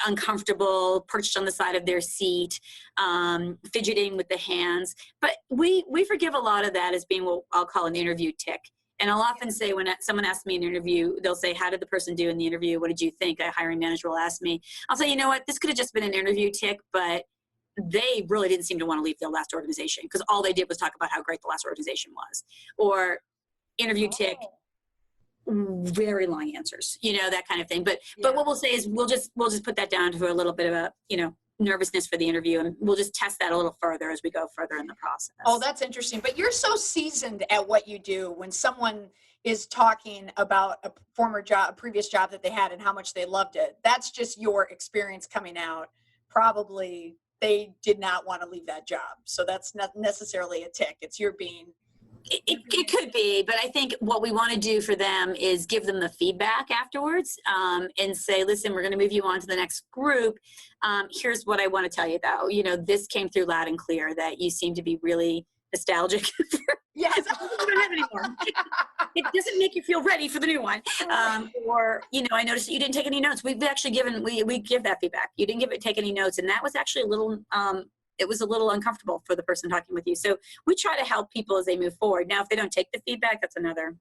uncomfortable, perched on the side of their seat, fidgeting with the hands. But we forgive a lot of that as being what I'll call an interview tic. And I'll often say when someone asks me an interview, they'll say, how did the person do in the interview? What did you think? A hiring manager will ask me. I'll say, you know what, this could have just been an interview tic, but they really didn't seem to want to leave their last organization because all they did was talk about how great the last organization was. Or interview tic, very long answers, that kind of thing. But what we'll say is we'll just put that down to a little bit of a, nervousness for the interview, and we'll just test that a little further as we go further in the process. Oh, that's interesting. But you're so seasoned at what you do. When someone is talking about a previous job that they had and how much they loved it, that's just your experience coming out. Probably they did not want to leave that job. So that's not necessarily a tic. It's your being. It could be, but I think what we want to do for them is give them the feedback afterwards, and say, listen, we're going to move you on to the next group. Here's what I want to tell you though. This came through loud and clear that you seem to be really nostalgic. Yes. We don't have anymore. It doesn't make you feel ready for the new one. Or, I noticed that you didn't take any notes. We've actually we give that feedback. You didn't take any notes. And that was actually it was a little uncomfortable for the person talking with you. So we try to help people as they move forward. Now, if they don't take the feedback, that's another,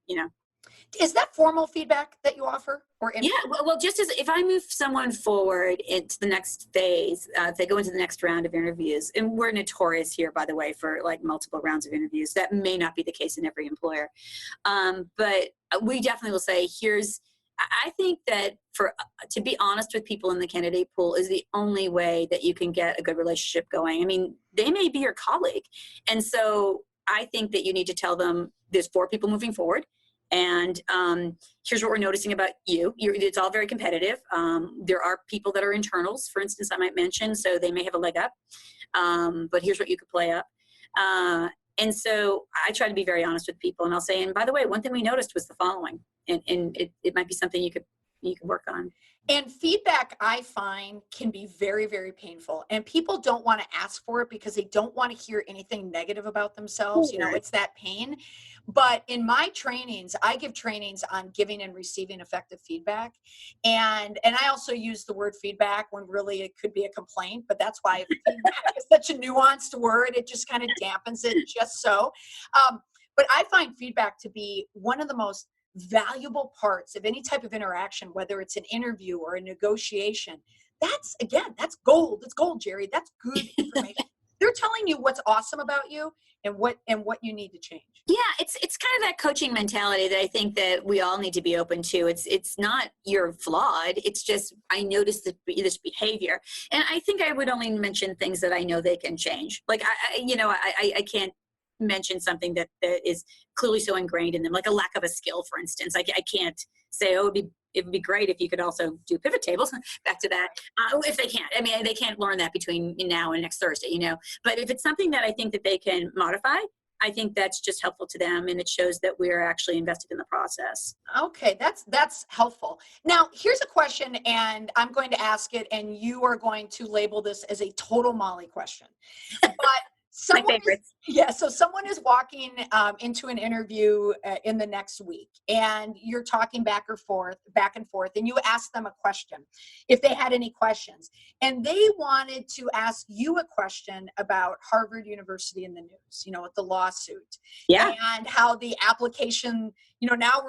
Is that formal feedback that you offer or Yeah, informal? well, just as if I move someone forward into the next phase, if they go into the next round of interviews, and we're notorious here, by the way, for like multiple rounds of interviews. That may not be the case in every employer, but we definitely will say, I think that to be honest with people in the candidate pool is the only way that you can get a good relationship going. I mean, they may be your colleague, and so I think that you need to tell them there's 4 people moving forward. And here's what we're noticing about you. It's all very competitive. There are people that are internals, for instance, I might mention, so they may have a leg up. But here's what you could play up. And so I try to be very honest with people, and I'll say, and by the way, one thing we noticed was the following, and it might be something you could work on. And feedback, I find, can be very, very painful. And people don't want to ask for it because they don't want to hear anything negative about themselves. You know, it's that pain. But in my trainings, I give trainings on giving and receiving effective feedback. And I also use the word feedback when really it could be a complaint. But that's why feedback is such a nuanced word. It just kind of dampens it just so. But I find feedback to be one of the most valuable parts of any type of interaction, whether it's an interview or a negotiation. That's gold. It's gold, Jerry. That's good information. They're telling you what's awesome about you and what you need to change. Yeah, it's kind of that coaching mentality that I think that we all need to be open to. It's not you're flawed. It's just I noticed this behavior, and I think I would only mention things that I know they can change. Like I can't mention something that is clearly so ingrained in them, like a lack of a skill, for instance. I can't say, oh, it would be great if you could also do pivot tables. Back to that. If they can't, I mean, they can't learn that between now and next Thursday, you know. But if it's something that I think that they can modify, I think that's just helpful to them, and it shows that we're actually invested in the process. Okay, that's helpful. Now, here's a question, and I'm going to ask it, and you are going to label this as a total Molly question. But My favorites. so someone is walking into an interview in the next week, and you're talking back and forth, and you ask them a question if they had any questions, and they wanted to ask you a question about Harvard University in the news, you know, with the lawsuit, and how the application, you know, now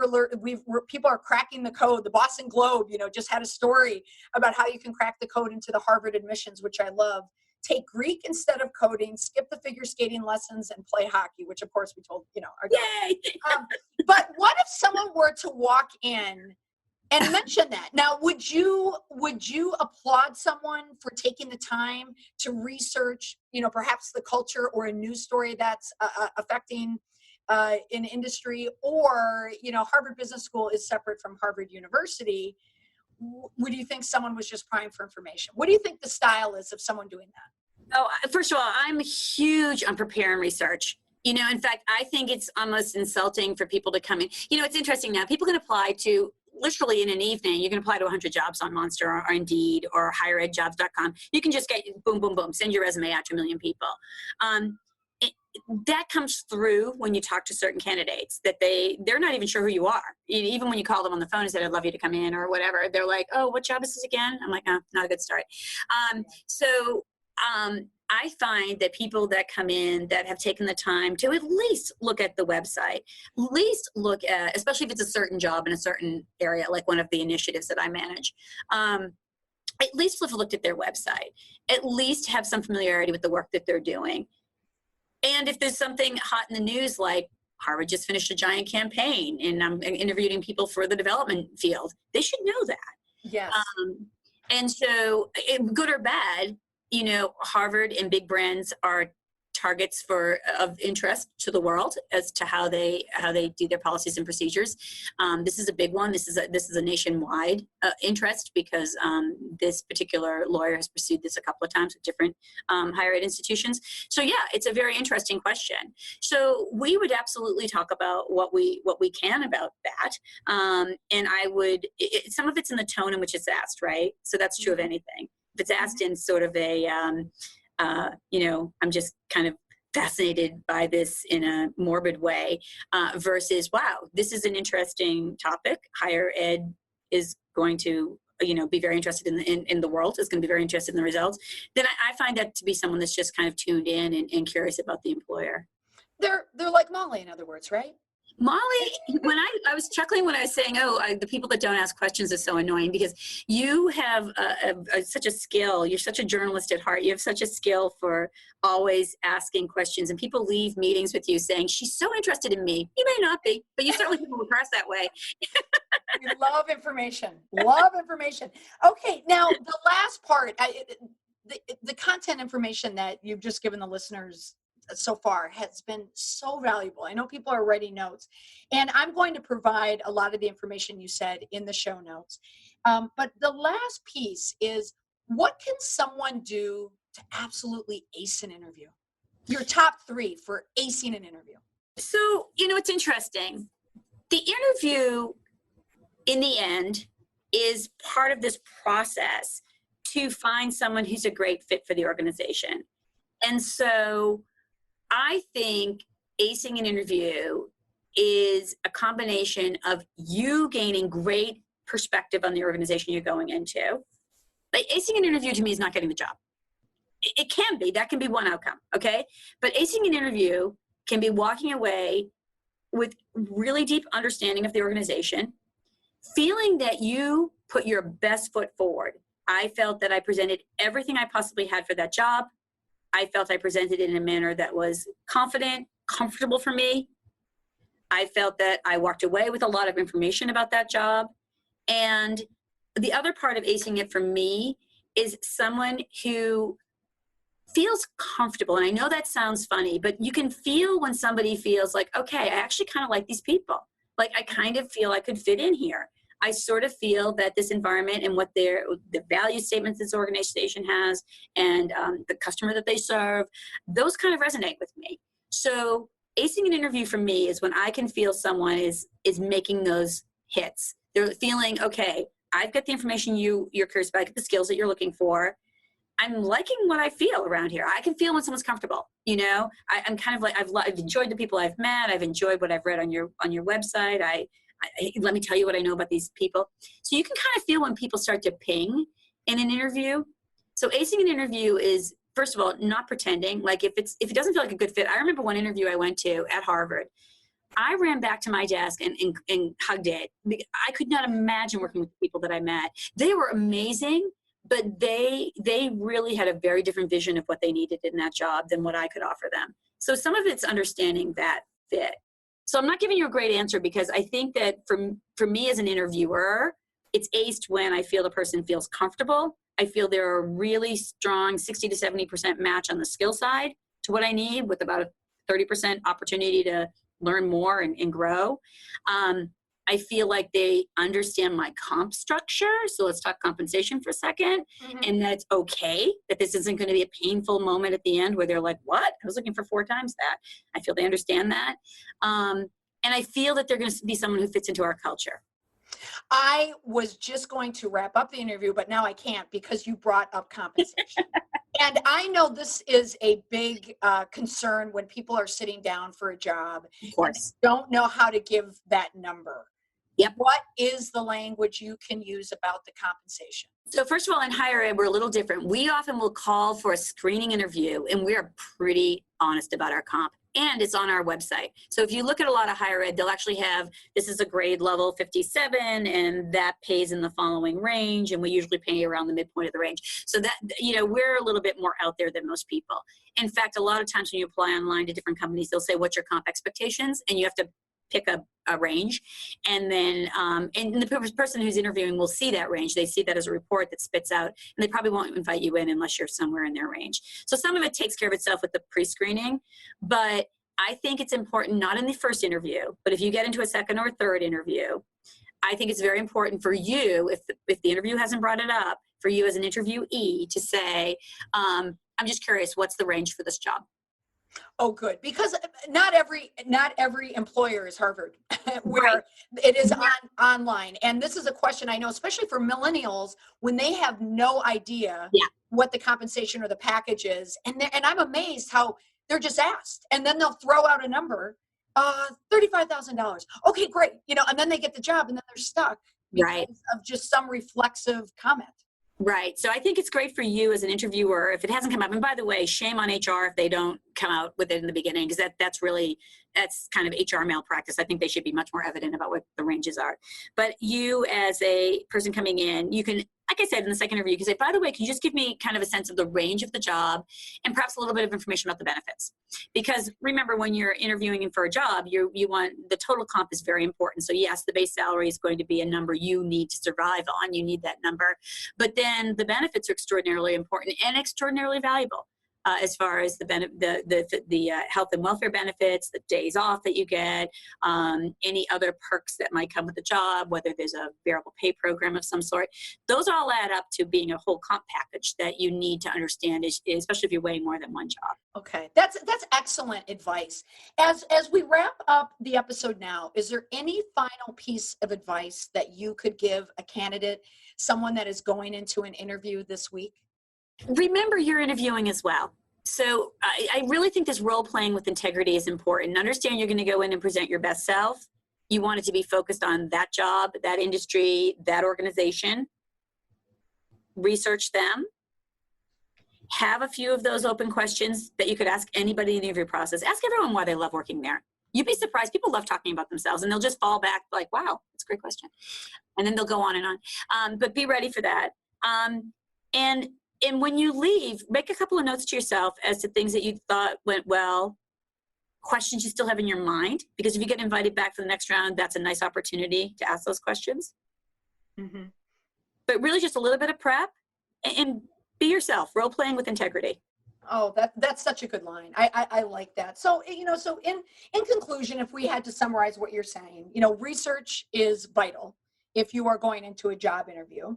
people are cracking the code. The Boston Globe, you know, just had a story about how you can crack the code into the Harvard admissions, which I love. Take Greek instead of coding, skip the figure skating lessons, and play hockey, which of course we told, you know, our Yay! But what if someone were to walk in and mention that? Now, would you applaud someone for taking the time to research, you know, perhaps the culture or a news story that's affecting an industry, or, you know, Harvard Business School is separate from Harvard University? Would you think someone was just primed for information? What do you think the style is of someone doing that? Oh, first of all, I'm huge on preparing research. You know, in fact, I think it's almost insulting for people to come in. You know, it's interesting now. People can apply to, literally in an evening, you can apply to 100 jobs on Monster or Indeed or higheredjobs.com. You can just get boom, boom, boom, send your resume out to 1 million people. That comes through when you talk to certain candidates, that they're not even sure who you are. Even when you call them on the phone and said, I'd love you to come in or whatever, they're like, oh, what job is this again? I'm like, oh, not a good start. I find that people that come in that have taken the time to at least look at the website, at least look at, especially if it's a certain job in a certain area, like one of the initiatives that I manage, at least have looked at their website, at least have some familiarity with the work that they're doing. And if there's something hot in the news, like Harvard just finished a giant campaign and I'm interviewing people for the development field, they should know that. Yes. And so, good or bad, you know, Harvard and big brands are targets of interest to the world as to how they do their policies and procedures. This is a big one. This is a nationwide interest, because this particular lawyer has pursued this a couple of times with different higher ed institutions. So yeah, it's a very interesting question. So we would absolutely talk about what we can about that. And I would, some of it's in the tone in which it's asked, right? So that's true of anything. If it's asked in sort of a you know, I'm just kind of fascinated by this in a morbid way, versus, wow, this is an interesting topic. Higher ed is going to, you know, be very interested in the world, is going to be very interested in the results. Then I find that to be someone that's just kind of tuned in and curious about the employer. They're like Molly, in other words, right? Molly, when I was chuckling when I was saying, the people that don't ask questions is so annoying, because you have such a skill. You're such a journalist at heart. You have such a skill for always asking questions, and people leave meetings with you saying, she's so interested in me. You may not be, but you certainly come across that way. We love information. Love information. Okay, now the last part, the content information that you've just given the listeners so far has been so valuable. I know people are writing notes, and I'm going to provide a lot of the information you said in the show notes. But the last piece is, what can someone do to absolutely ace an interview? Your top 3 for acing an interview. So, it's interesting. The interview, in the end, is part of this process to find someone who's a great fit for the organization. And so I think acing an interview is a combination of you gaining great perspective on the organization you're going into. Like, acing an interview to me is not getting the job. It can be, that can be one outcome, okay? But acing an interview can be walking away with really deep understanding of the organization, feeling that you put your best foot forward. I felt that I presented everything I possibly had for that job. I felt I presented it in a manner that was confident, comfortable for me. I felt that I walked away with a lot of information about that job. And the other part of acing it for me is someone who feels comfortable. And I know that sounds funny, but you can feel when somebody feels like, okay, I actually kind of like these people. Like, I kind of feel I could fit in here. I sort of feel that this environment and what the value statements this organization has, and the customer that they serve, those kind of resonate with me. So acing an interview for me is when I can feel someone is making those hits. They're feeling, okay, I've got the information you're curious about, I get the skills that you're looking for. I'm liking what I feel around here. I can feel when someone's comfortable. I'm kind of like, I've enjoyed the people I've met. I've enjoyed what I've read on your website. Let me tell you what I know about these people. So you can kind of feel when people start to ping in an interview. So acing an interview is, first of all, not pretending. Like, if it doesn't feel like a good fit. I remember one interview I went to at Harvard. I ran back to my desk and hugged it. I could not imagine working with the people that I met. They were amazing, but they really had a very different vision of what they needed in that job than what I could offer them. So some of it's understanding that fit. So I'm not giving you a great answer, because I think that for me as an interviewer, it's aced when I feel the person feels comfortable. I feel they're a really strong 60 to 70% match on the skill side to what I need, with about a 30% opportunity to learn more and grow. I feel like they understand my comp structure. So let's talk compensation for a second. Mm-hmm. And that's okay, that this isn't going to be a painful moment at the end where they're like, what? I was looking for 4 times that. I feel they understand that. And I feel that they're going to be someone who fits into our culture. I was just going to wrap up the interview, but now I can't, because you brought up compensation. And I know this is a big concern when people are sitting down for a job. Of course. And don't know how to give that number. Yep. What is the language you can use about the compensation? So first of all, in higher ed, we're a little different. We often will call for a screening interview, and we're pretty honest about our comp. And it's on our website. So if you look at a lot of higher ed, they'll actually have, this is a grade level 57, and that pays in the following range. And we usually pay around the midpoint of the range. So that, we're a little bit more out there than most people. In fact, a lot of times when you apply online to different companies, they'll say, what's your comp expectations? And you have to pick a range. And then, and the person who's interviewing will see that range. They see that as a report that spits out, and they probably won't invite you in unless you're somewhere in their range. So some of it takes care of itself with the pre-screening, but I think it's important, not in the first interview, but if you get into a second or third interview, I think it's very important for you, if the interview hasn't brought it up, for you as an interviewee to say, I'm just curious, what's the range for this job? Oh, good. Because not every employer is Harvard, where right. It is online. And this is a question I know, especially for millennials, when they have no idea what the compensation or the package is. And I'm amazed how they're just asked. And then they'll throw out a number, $35,000. Okay, great. And then they get the job, and then they're stuck because of just some reflexive comment. Right. So I think it's great for you as an interviewer if it hasn't come up. And by the way, shame on HR if they don't come out with it in the beginning, because that's kind of HR malpractice. I think they should be much more evident about what the ranges are. But you as a person coming in, you can, like I said in the second interview, you can say, by the way, can you just give me kind of a sense of the range of the job and perhaps a little bit of information about the benefits? Because remember, when you're interviewing for a job, you want the total comp is very important. So yes, the base salary is going to be a number you need to survive on. You need that number. But then the benefits are extraordinarily important and extraordinarily valuable. As far as the health and welfare benefits, the days off that you get, any other perks that might come with the job, whether there's a variable pay program of some sort, those all add up to being a whole comp package that you need to understand, especially if you're weighing more than one job. Okay, that's excellent advice. As we wrap up the episode now, is there any final piece of advice that you could give a candidate, someone that is going into an interview this week? Remember, you're interviewing as well. So I really think this role playing with integrity is important. Understand you're going to go in and present your best self. You want it to be focused on that job, that industry, that organization. Research them. Have a few of those open questions that you could ask anybody in the interview process. Ask everyone why they love working there. You'd be surprised. People love talking about themselves, and they'll just fall back like, wow, that's a great question. And then they'll go on and on. But be ready for that. And when you leave, make a couple of notes to yourself as to things that you thought went well, questions you still have in your mind, because if you get invited back for the next round, that's a nice opportunity to ask those questions. Mm-hmm. But really just a little bit of prep and be yourself, role playing with integrity. Oh, that's such a good line. I like that. So, so in conclusion, if we had to summarize what you're saying, research is vital if you are going into a job interview.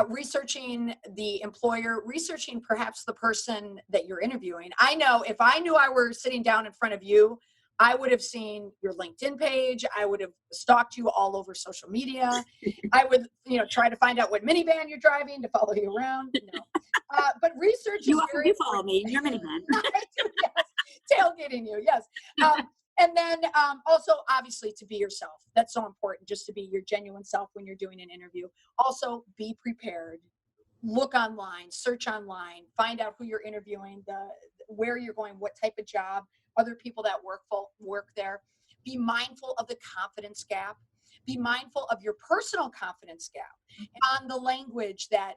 Researching the employer, researching perhaps the person that you're interviewing. I know if I knew I were sitting down in front of you, I would have seen your LinkedIn page. I would have stalked you all over social media. I would, try to find out what minivan you're driving to follow you around. But research is very important. You follow me in your minivan. Yes. Tailgating you, yes. And then also, obviously, to be yourself. That's so important, just to be your genuine self when you're doing an interview. Also, be prepared. Look online, search online, find out who you're interviewing, where you're going, what type of job, other people that work there. Be mindful of the confidence gap. Be mindful of your personal confidence gap on the language that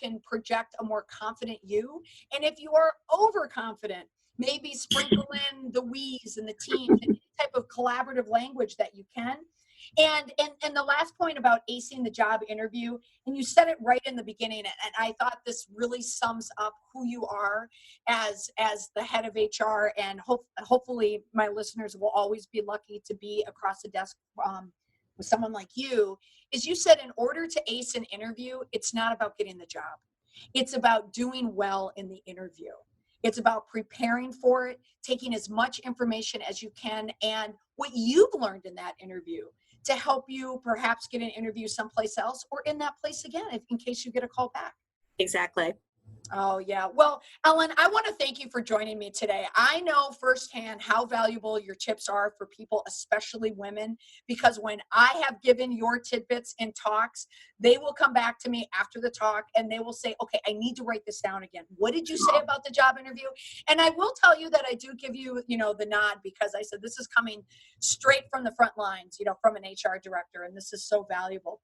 can project a more confident you. And if you are overconfident, maybe sprinkle in the we's and the teams, any type of collaborative language that you can. And the last point about acing the job interview, and you said it right in the beginning, and I thought this really sums up who you are as the head of HR, and hopefully my listeners will always be lucky to be across the desk with someone like you, is you said in order to ace an interview, it's not about getting the job. It's about doing well in the interview. It's about preparing for it, taking as much information as you can and what you've learned in that interview to help you perhaps get an interview someplace else or in that place again, in case you get a call back. Exactly. Oh, yeah. Well, Ellen, I want to thank you for joining me today. I know firsthand how valuable your tips are for people, especially women, because when I have given your tidbits in talks, they will come back to me after the talk and they will say, okay, I need to write this down again. What did you say about the job interview? And I will tell you that I do give you, the nod, because I said, this is coming straight from the front lines, from an HR director, and this is so valuable.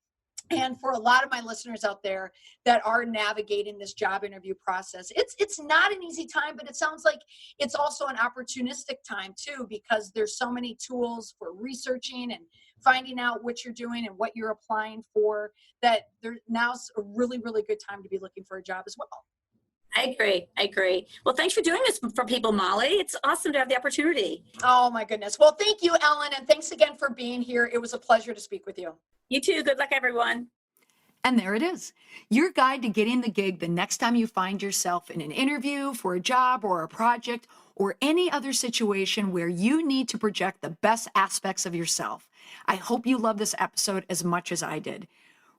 And for a lot of my listeners out there that are navigating this job interview process, it's not an easy time, but it sounds like it's also an opportunistic time too, because there's so many tools for researching and finding out what you're doing and what you're applying for, that now's a really, really good time to be looking for a job as well. I agree. Well, thanks for doing this for people, Molly. It's awesome to have the opportunity. Oh, my goodness. Well, thank you, Ellen, and thanks again for being here. It was a pleasure to speak with you. You too. Good luck, everyone. And there it is, your guide to getting the gig the next time you find yourself in an interview for a job or a project or any other situation where you need to project the best aspects of yourself. I hope you love this episode as much as I did.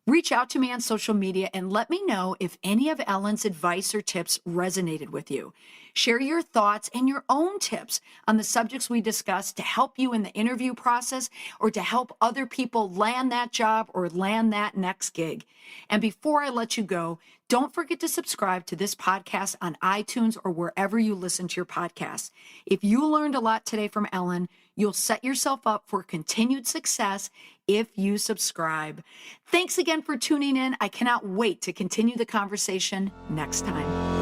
Reach out to me on social media and let me know if any of Ellen's advice or tips resonated with you. Share your thoughts and your own tips on the subjects we discussed to help you in the interview process or to help other people land that job or land that next gig. And before I let you go, Don't forget to subscribe to this podcast on iTunes or wherever you listen to your podcasts. If you learned a lot today from Ellen, you'll set yourself up for continued success if you subscribe. Thanks again for tuning in. I cannot wait to continue the conversation next time.